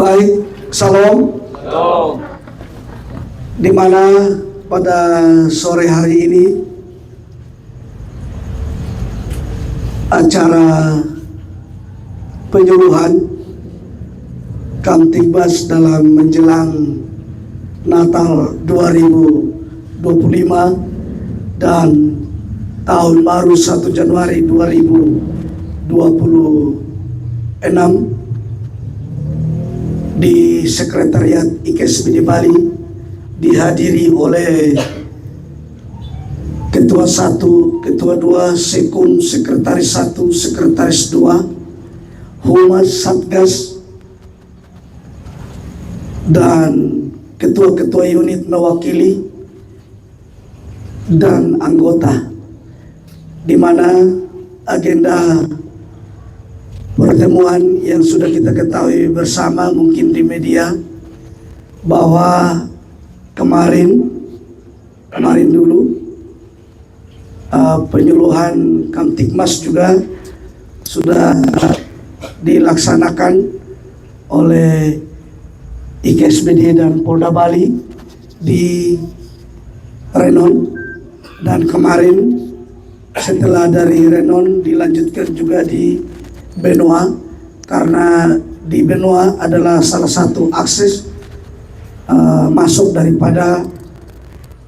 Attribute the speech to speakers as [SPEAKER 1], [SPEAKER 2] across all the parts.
[SPEAKER 1] Baik, salam.
[SPEAKER 2] Salam.
[SPEAKER 1] Di mana pada sore hari ini acara penyuluhan Kamtibmas dalam menjelang Natal 2025 dan tahun baru 1 Januari 2026 di Sekretariat IKSBD Bali dihadiri oleh Ketua 1, Ketua 2, Sekum, Sekretaris 1, Sekretaris 2, Humas Satgas, dan ketua-ketua unit mewakili dan anggota, di mana agenda pertemuan yang sudah kita ketahui bersama mungkin di media bahwa kemarin dulu penyuluhan Kamtibmas juga sudah dilaksanakan oleh IKSBD dan Polda Bali di Renon, dan kemarin setelah dari Renon dilanjutkan juga di Benoa, karena di Benoa adalah salah satu akses masuk daripada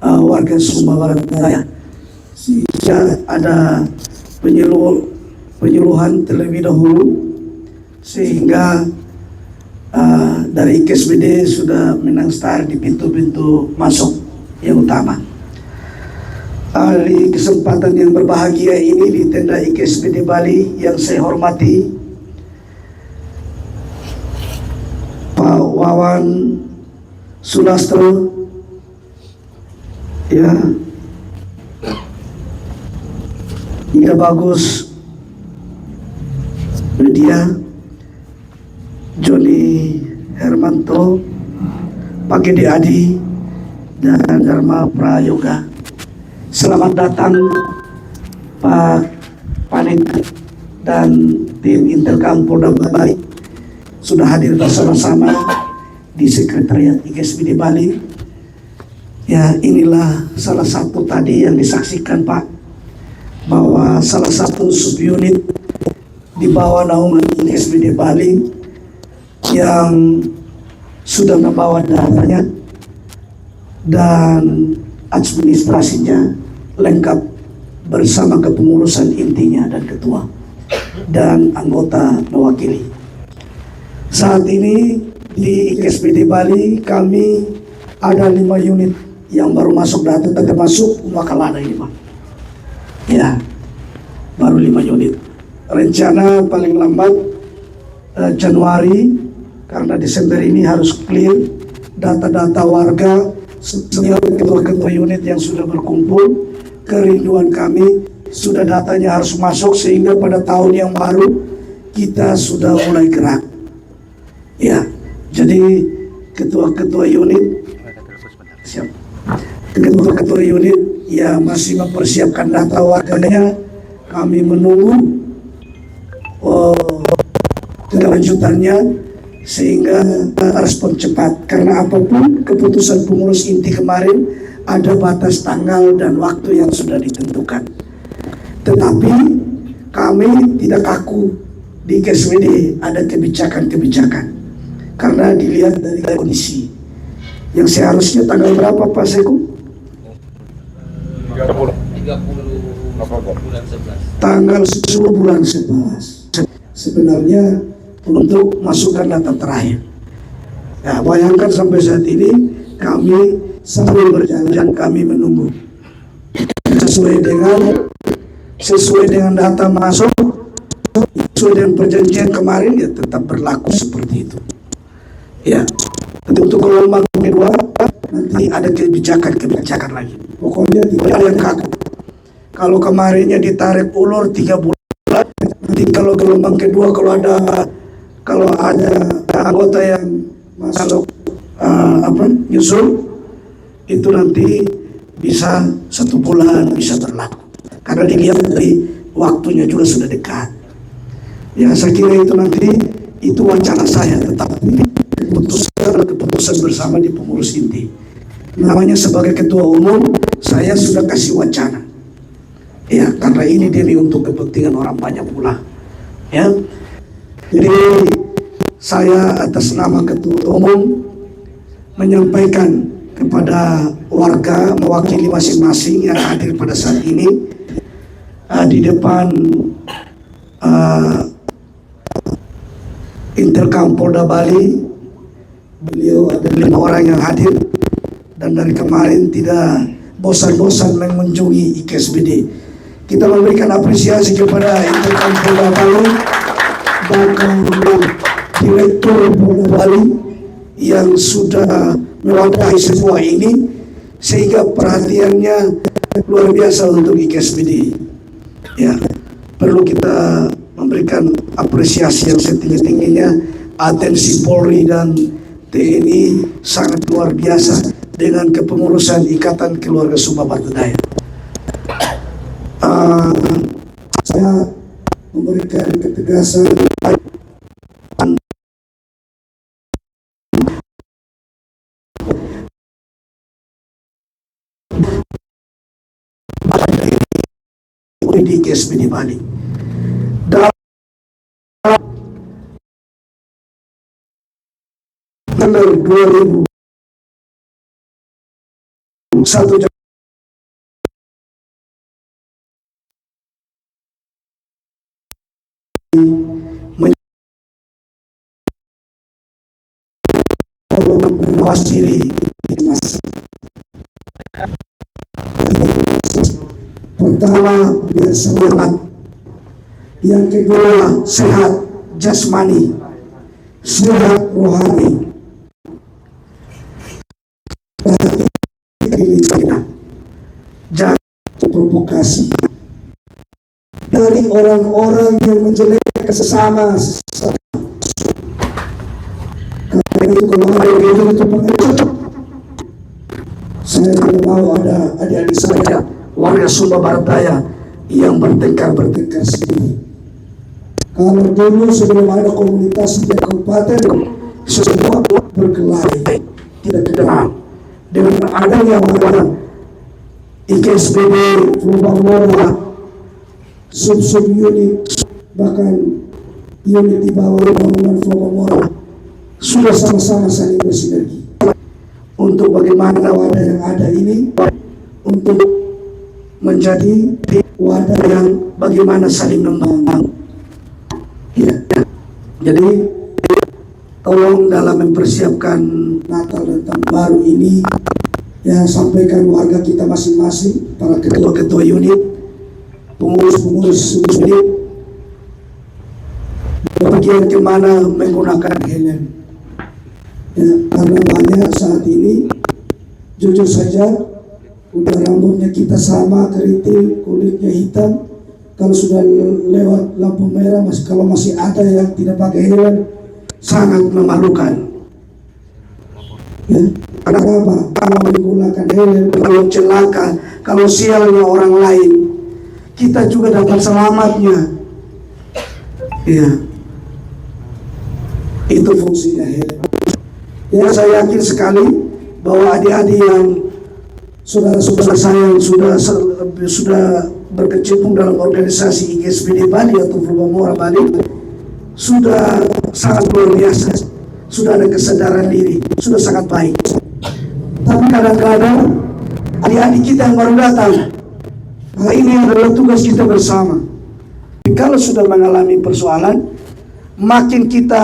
[SPEAKER 1] warga Sumba Barat Daya, sehingga ada penyuluhan terlebih dahulu, sehingga dari IKSBD sudah menangstar di pintu-pintu masuk yang utama. Di kesempatan yang berbahagia ini di tenda IKSBD Bali yang saya hormati Pak Wawan Sulastro, ya, Ida Bagus, Lydia, Joni Hermanto, Pak Gede Adi, dan Dharma Prayoga. Selamat datang Pak Panit dan tim Intelkam Polda Bali sudah hadir bersama-sama di Sekretariat IKSBD Bali. Ya, inilah salah satu tadi yang disaksikan Pak, bahwa salah satu subunit di bawah naungan IKSBD Bali yang sudah membawa datanya dan administrasinya lengkap bersama kepengurusan intinya dan ketua dan anggota mewakili. Saat ini di IKSBD Bali kami ada 5 unit yang baru masuk data, termasuk Makalada ini Pak. Ya, baru 5 unit. Rencana paling lambat Januari, karena Desember ini harus clear data-data warga setiap ketua-ketua unit yang sudah berkumpul. Kerinduan kami sudah datanya harus masuk, sehingga pada tahun yang baru kita sudah mulai gerak. Ya, jadi ketua-ketua unit siap. Ketua-ketua unit ya masih mempersiapkan data warganya. Kami menunggu kelanjutannya sehingga respon cepat, karena apapun keputusan pengurus inti kemarin ada batas tanggal dan waktu yang sudah ditentukan. Tetapi kami tidak kaku di IKSBD, ada kebijakan-kebijakan karena dilihat dari kondisi yang seharusnya tanggal berapa Pak Seku?
[SPEAKER 2] 30 bulan 11.
[SPEAKER 1] Tanggal 10 bulan 11 sebenarnya untuk masukkan data terakhir. Ya, bayangkan sampai saat ini kami sambil berjalan kami menunggu sesuai dengan data masuk, sesuai dengan perjanjian kemarin, ya tetap berlaku seperti itu. Ya, untuk gelombang kedua nanti ada kebijakan lagi. Pokoknya tidak ada yang kaku. Kalau kemarinnya ditarik ulur 3 bulan, nanti kalau gelombang kedua kalau ada anggota yang masuk nyusul, itu nanti bisa 1 bulan bisa berlaku, karena dilihat dari waktunya juga sudah dekat. Ya, saya kira itu nanti itu wacana saya, tetapi kepengurusan bersama di pengurus inti. Namanya sebagai ketua umum, saya sudah kasih wacana. Ya, karena ini demi untuk kepentingan orang banyak pula. Ya, jadi saya atas nama ketua umum menyampaikan kepada warga mewakili masing-masing yang hadir pada saat ini di depan Interkam Polda Bali. Beliau ada 5 orang yang hadir dan dari kemarin tidak bosan-bosan mengunjungi IKSBD. Kita memberikan apresiasi kepada Interkam Polda Bali dan Direktur Polda Bali yang sudah mewadahi semua ini sehingga perhatiannya luar biasa untuk IKSBD. Ya, perlu kita memberikan apresiasi yang setinggi-tingginya. Atensi Polri dan TNI sangat luar biasa dengan kepengurusan Ikatan Keluarga Sumba Batu Daya. Saya memberikan ketegasan di IKSBD Bali. Dalam tanggal 2001 mewakili pertama biar semangat, yang kedua sehat jasmani, sehat rohani. Jangan provokasi dari orang-orang yang menjelekkan sesama. Karena itu kalau ada itu saya tidak mau ada adik-adik saya warga Sumba Barat Daya yang bertengkar sendiri. Kalau dulu sebelum ada komunitas di kabupaten, semua berkelahi, tidak kenal. Dengan adanya warga IKSBD, Flubangmora, sub-sub unit, bahkan unit di bawah bangunan Flubangmora sudah sama-sama saling bersinergi untuk bagaimana wadah yang ada ini untuk menjadi wadah yang bagaimana saling membangun. Ya. Jadi tolong dalam mempersiapkan Natal dan Tahun Baru ini, ya sampaikan warga kita masing-masing, para ketua-ketua unit, pengurus-pengurus unit, bagian kemana menggunakan helm. Ya, karena banyak saat ini, jujur saja, udah rambutnya kita sama, keriting, kulitnya hitam. Kalau sudah lewat lampu merah, kalau masih ada yang tidak pakai helm, sangat memalukan. Ya, kenapa? Kalau menggunakan helm, kalau celaka, kalau sialnya orang lain, kita juga dapat selamatnya. Ya, itu fungsinya helm. Ya, saya yakin sekali bahwa adik-adik yang saudara-saudara saya yang sudah berkecimpung dalam organisasi IKSBD Bali atau Flubangmora Bali sudah sangat luar biasa, sudah ada kesadaran diri, sudah sangat baik. Tapi kadang-kadang adik-adik kita yang baru datang, nah ini adalah tugas kita bersama. Kalau sudah mengalami persoalan, makin kita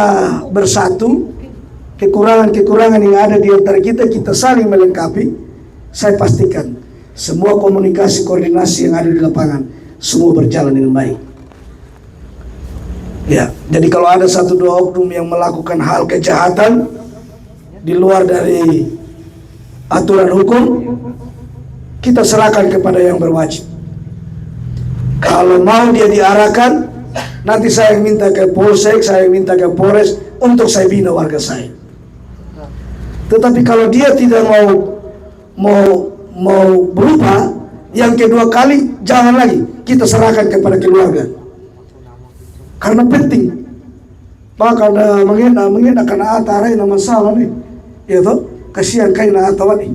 [SPEAKER 1] bersatu, kekurangan-kekurangan yang ada di antara kita, kita saling melengkapi. Saya pastikan semua komunikasi koordinasi yang ada di lapangan semua berjalan dengan baik. Ya, jadi kalau ada 1-2 oknum yang melakukan hal kejahatan di luar dari aturan hukum, kita serahkan kepada yang berwajib. Kalau mau dia diarahkan, nanti saya minta ke Polsek, saya minta ke Polres untuk saya bina warga saya. Tetapi kalau dia tidak mau berubah, yang kedua kali jangan lagi kita serahkan kepada keluarga. Karena penting. Maka ada mengenakan atarai nama masalah nih. Ya toh, kasihan kaina atau ini.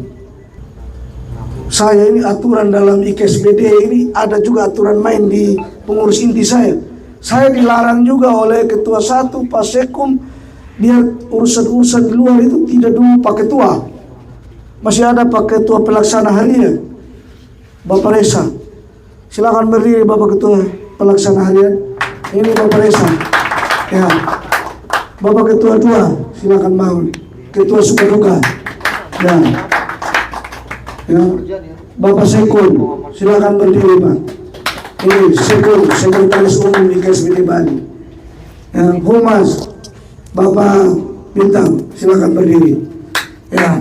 [SPEAKER 1] Saya ini aturan dalam IKSBD ini ada juga aturan main di pengurus inti saya. Saya dilarang juga oleh ketua satu Pak Sekum, biar urusan-urusan di luar itu tidak dulu Pak Ketua. Masih ada Pak Ketua Pelaksana Harian, Bapak Reza. Silakan berdiri Bapak Ketua Pelaksana Harian. Ini Bapak Reza. Ya. Bapak Ketua 2, silakan mau. Ketua Sukaduga. Ya. Ya. Bapak Sekun, silakan berdiri Pak. Ini Sekun, Sekretaris Umum IKSBD Bali. Ya. Humas, Bapak Bintang, silakan berdiri. Ya.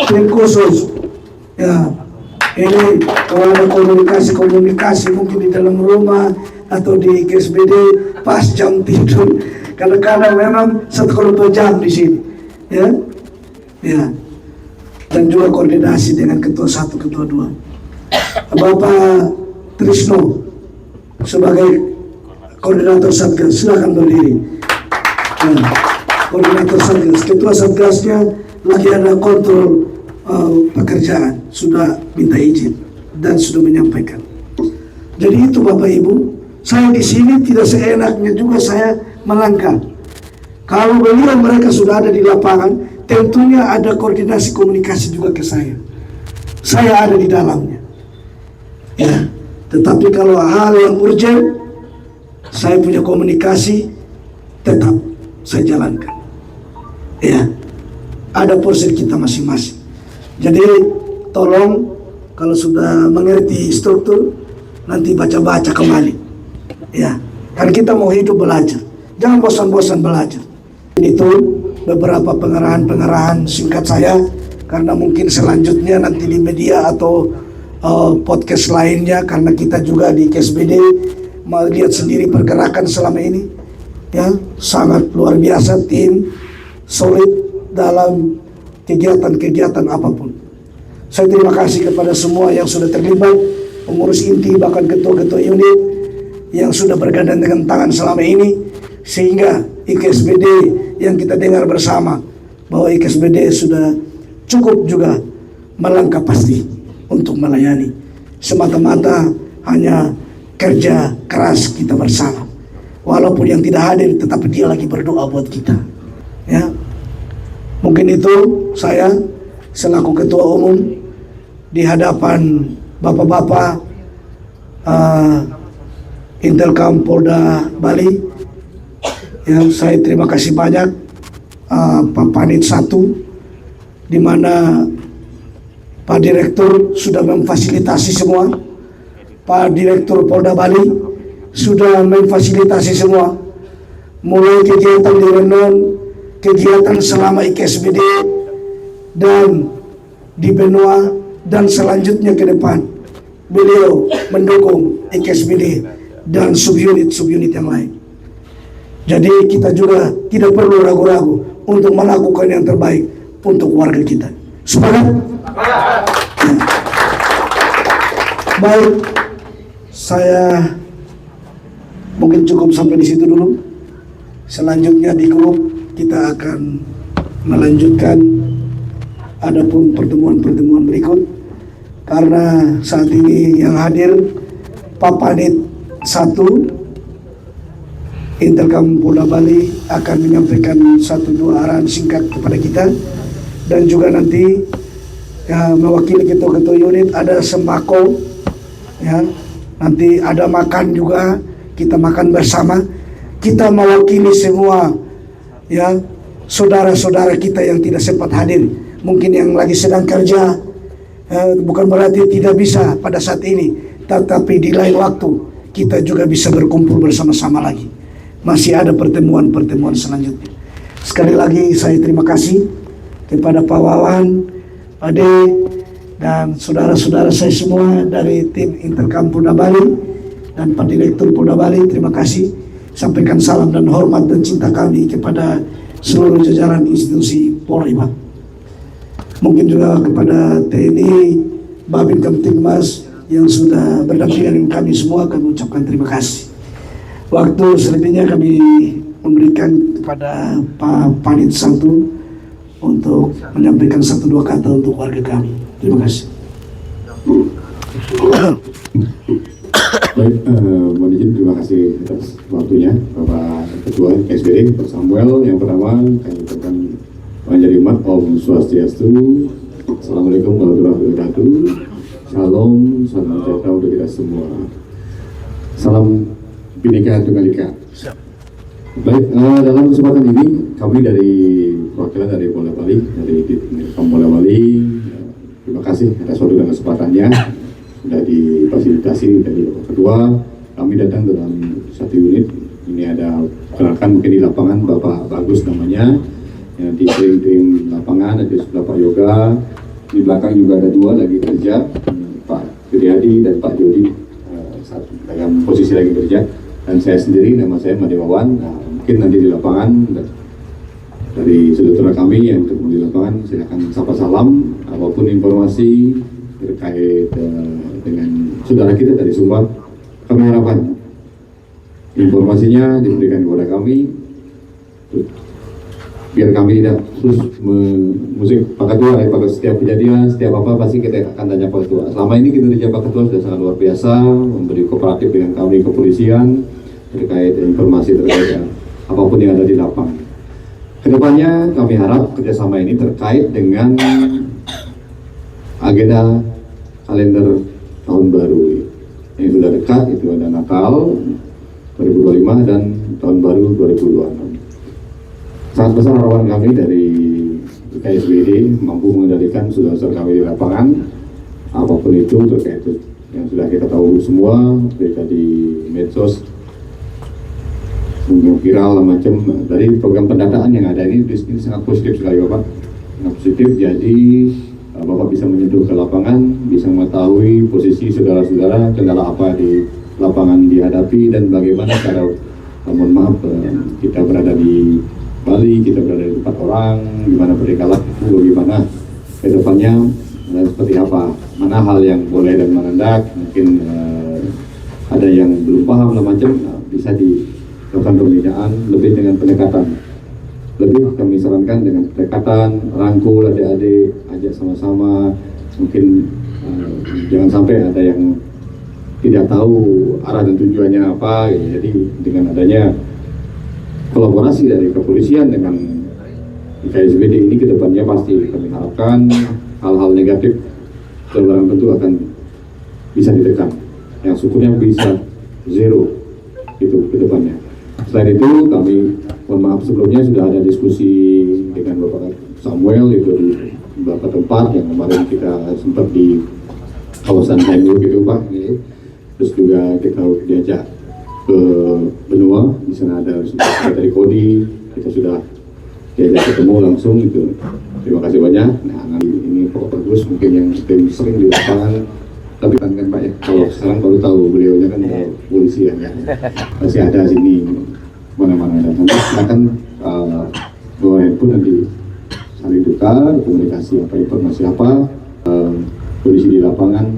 [SPEAKER 1] Tim khusus. Ya. Ini kalau ada komunikasi mungkin di dalam rumah atau di IKSBD pas jam tidur. Kadang-kadang memang 1/2 jam di sini. Ya. Ya. Dan juga koordinasi dengan ketua 1, ketua 2. Bapak Trisno sebagai koordinator Satgas, silakan berdiri. Ya, koordinator Satgas, ketua Satgasnya lagi ada kontrol pekerjaan, sudah minta izin dan sudah menyampaikan. Jadi itu Bapak Ibu, saya di sini tidak seenaknya juga saya melangkah. Kalau beliau mereka sudah ada di lapangan, tentunya ada koordinasi komunikasi juga ke saya. Saya ada di dalamnya. Ya, tetapi kalau hal yang urgent, saya punya komunikasi tetap saya jalankan. Ya, ada porsi kita masing-masing. Jadi tolong kalau sudah mengerti struktur, nanti baca-baca kembali. Ya, kan kita mau hidup belajar. Jangan bosan-bosan belajar. Itu beberapa pengarahan singkat saya, karena mungkin selanjutnya nanti di media atau podcast lainnya, karena kita juga di KSBD melihat sendiri pergerakan selama ini, ya sangat luar biasa, tim solid dalam kegiatan-kegiatan apapun. Saya terima kasih kepada semua yang sudah terlibat, pengurus inti bahkan ketua-ketua unit yang sudah bergandeng dengan tangan selama ini, sehingga IKSBD yang kita dengar bersama bahwa IKSBD sudah cukup juga melangkah pasti untuk melayani, semata-mata hanya kerja keras kita bersama. Walaupun yang tidak hadir, tetapi dia lagi berdoa buat kita. Ya, mungkin itu saya selaku ketua umum di hadapan bapak-bapak Intelkam Polda Bali. Ya, saya terima kasih banyak Pak Panit 1, di mana Pak Direktur sudah memfasilitasi semua. Pak Direktur Polda Bali sudah memfasilitasi semua, mulai kegiatan di Renon, kegiatan selama IKSBD dan di Benua, dan selanjutnya ke depan beliau mendukung IKSBD dan subunit yang lain. Jadi kita juga tidak perlu ragu-ragu untuk melakukan yang terbaik untuk warga kita. Sepakat? Ya. Baik, saya mungkin cukup sampai di situ dulu. Selanjutnya di grup kita akan melanjutkan adapun pertemuan-pertemuan berikut. Karena saat ini yang hadir Pak Panit 1 Intelkam Polda Bali akan menyampaikan 1-2 arahan singkat kepada kita, dan juga nanti ya, mewakili ketua-ketua unit ada sembako, ya nanti ada makan juga, kita makan bersama. Kita mewakili semua ya saudara-saudara kita yang tidak sempat hadir, mungkin yang lagi sedang kerja, bukan berarti tidak bisa pada saat ini, tetapi di lain waktu kita juga bisa berkumpul bersama-sama lagi. Masih ada pertemuan-pertemuan selanjutnya. Sekali lagi saya terima kasih kepada Pak Wawan, Pak De, dan saudara-saudara saya semua dari tim Intelkam Polda Bali dan Pak Direktur Polda Bali. Terima kasih. Sampaikan salam dan hormat dan cinta kami kepada seluruh jajaran institusi Polri, Pak. Mungkin juga kepada TNI, Babin Kamtibmas yang sudah berdampingan dengan kami semua, kami ucapkan terima kasih. Waktu selebihnya kami memberikan kepada Pak Panit 1 untuk menyampaikan satu dua kata untuk warga kami. Terima kasih.
[SPEAKER 3] Baik, mohon izin, terima kasih atas waktunya Bapak Ketua KSBD, Pak Samuel. Yang pertama, kami ucapkan menjadi umat Om Swastiastu. Assalamualaikum warahmatullahi wabarakatuh. Shalom, salam sejahtera untuk kita semua. Salam Bhinneka Tunggal Ika. Baik, dalam kesempatan ini kami dari perwakilan dari Polda Bali, dari Polda Bali, terima kasih atas waktu dan kesempatannya sudah difasilitasi dari Bapak Ketua. Kami datang dalam satu unit. Ini ada kenalkan mungkin di lapangan Bapak Bagus namanya, yang di tim lapangan ada sebelah Pak Yoga. Di belakang juga ada dua lagi kerja, Pak Wiryadi dan Pak Jody, dalam posisi lagi kerja. Dan saya sendiri, nama saya Madewawan. Mungkin nanti di lapangan dari saudara kami yang ketemu di lapangan, silakan sapa salam apapun informasi terkait dengan saudara kita dari Sumbar. Kami harapkan informasinya diberikan kepada kami biar kami tidak terus musik Pak Ketua. Pada setiap kejadian, setiap apa pasti kita akan tanya Pak Ketua. Selama ini kinerja Pak Ketua sudah sangat luar biasa, memberi kooperatif dengan kami kepolisian terkait informasi terkait apapun yang ada di lapangan. Kedepannya kami harap kerjasama ini terkait dengan agenda kalender tahun baru yang sudah dekat, itu ada Natal 2025 dan tahun baru 2026. Sangat besar harapan kami dari KSBD mampu mengendalikan saudara-saudara kami di lapangan, apapun itu terkait itu yang sudah kita tahu semua, berita di medsos, yang viral macam dari program pendataan yang ada ini sangat positif sekali Bapak, sangat positif. Jadi Bapak bisa menyentuh ke lapangan, bisa mengetahui posisi saudara-saudara, kendala apa di lapangan dihadapi dan bagaimana cara, mohon maaf, kita berada di Bali, kita berada di tempat orang, gimana mereka laku, bagaimana ke depannya dan seperti apa, mana hal yang boleh dan mana tidak, mungkin ada yang belum paham lah macam, bisa dilakukan pembinaan lebih dengan pendekatan. Lebih kami sarankan dengan pendekatan, rangkul adik-adik, ajak sama-sama, mungkin jangan sampai ada yang tidak tahu arah dan tujuannya apa, jadi dengan adanya kolaborasi dari kepolisian dengan KSBD ini kedepannya pasti kami harapkan hal-hal negatif barang tentu akan bisa ditekan, yang syukurnya bisa zero itu kedepannya. Selain itu kami mohon maaf sebelumnya sudah ada diskusi dengan Bapak Samuel itu di beberapa tempat yang kemarin kita sempat di kawasan Tanjung gitu Pak, terus juga kita diajak ke benua, di sana ada dari Kodi, kita sudah diajak ketemu langsung itu. Terima kasih banyak. Nah ini Pak Bagus mungkin yang tim sering di lapangan, tapi kan Pak ya, kalau sekarang baru tahu beliaunya kan polisi ya, masih ada sini mana-mana dan nanti akan bawa handphone nanti saling tukar komunikasi apa informasi apa polisi di lapangan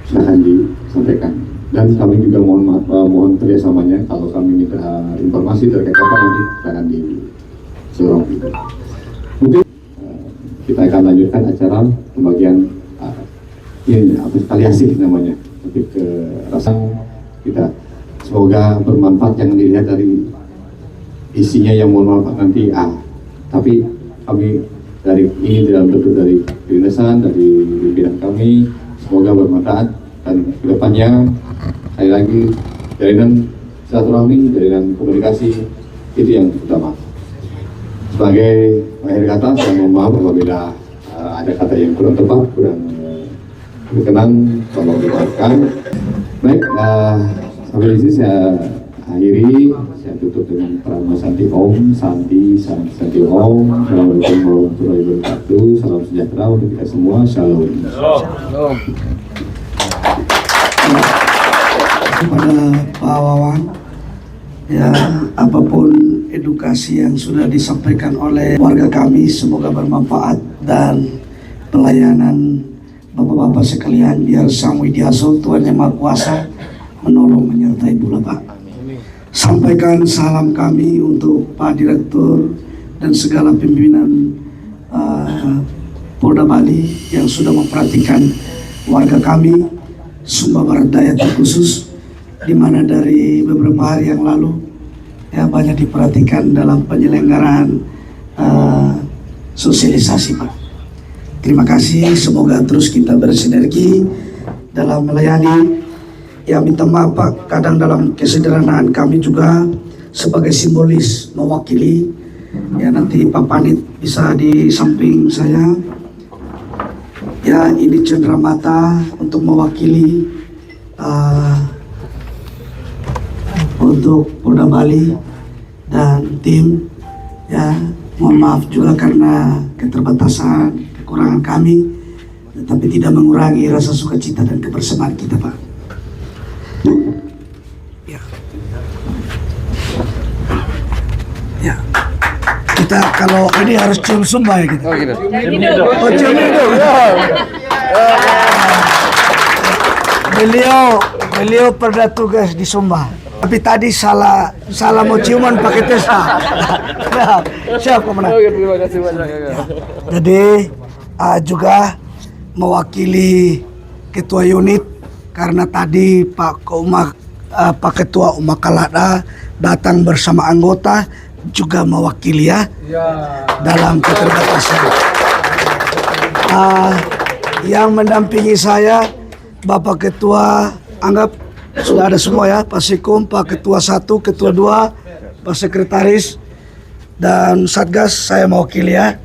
[SPEAKER 3] silahkan disampaikan. Dan kami juga mohon kerjasamanya kalau kami minta informasi terkait apa nanti akan disorong. Mungkin kita akan lanjutkan acara pembagian ini aliasi namanya, lebih ke rasa kita semoga bermanfaat, jangan dilihat dari isinya yang mohon maaf nanti tapi kami dari ini dalam bentuk dari kedinasan dari pimpinan kami, semoga bermanfaat dan kedepannya sekali lagi jalinan silaturahmi, jalinan komunikasi itu yang utama. Sebagai akhir kata, saya mohon maaf apabila ada kata yang kurang tepat, kurang berkenan, tolong dimaafkan. Baik, sampai di sini saya akhiri, saya tutup dengan Prama Santi Om, Santi Om. Assalamualaikum warahmatullahi wabarakatuh. Salam sejahtera untuk kita semua. Shalom.
[SPEAKER 2] Shalom.
[SPEAKER 1] Kepada Pak Wawan, ya apapun edukasi yang sudah disampaikan oleh warga kami semoga bermanfaat dan pelayanan Bapak-bapak sekalian biar Sang Widiaso Tuhan Yang Maha Kuasa menolong menyertai Bula Pak. Sampaikan salam kami untuk Pak Direktur dan segala pimpinan Polda Bali yang sudah memperhatikan warga kami Sumba Barat Daya terkhusus, di mana dari beberapa hari yang lalu ya banyak diperhatikan dalam penyelenggaraan sosialisasi, Pak. Terima kasih, semoga terus kita bersinergi dalam melayani. Ya, minta maaf Pak, kadang dalam kesederhanaan kami juga sebagai simbolis mewakili. Ya, nanti Pak Panit bisa di samping saya. Ya, ini cenderamata untuk mewakili untuk Polda Bali dan tim. Ya, mohon maaf juga karena keterbatasan, kekurangan kami, tetapi tidak mengurangi rasa sukacita dan kebersamaan kita, Pak. Ya. Ya. Kita kalau ini harus cium Sumba ya kita.
[SPEAKER 2] Oh gitu.
[SPEAKER 1] Oh, cium hidung. Beliau pernah tugas di Sumba. Tapi tadi salah mau ciuman pakai Tesla. Siap komandan.
[SPEAKER 2] Terima kasih banyak.
[SPEAKER 1] Jadi juga mewakili ketua unit karena tadi Pak Ketua Umak Kalada datang bersama anggota juga mewakili ya dalam keterbatasan. Yang mendampingi saya Bapak Ketua, anggap sudah ada semua ya, Pak Sikum, Pak Ketua 1, Ketua 2, Pak Sekretaris, dan Satgas saya mewakili ya.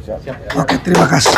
[SPEAKER 1] Oke, terima kasih.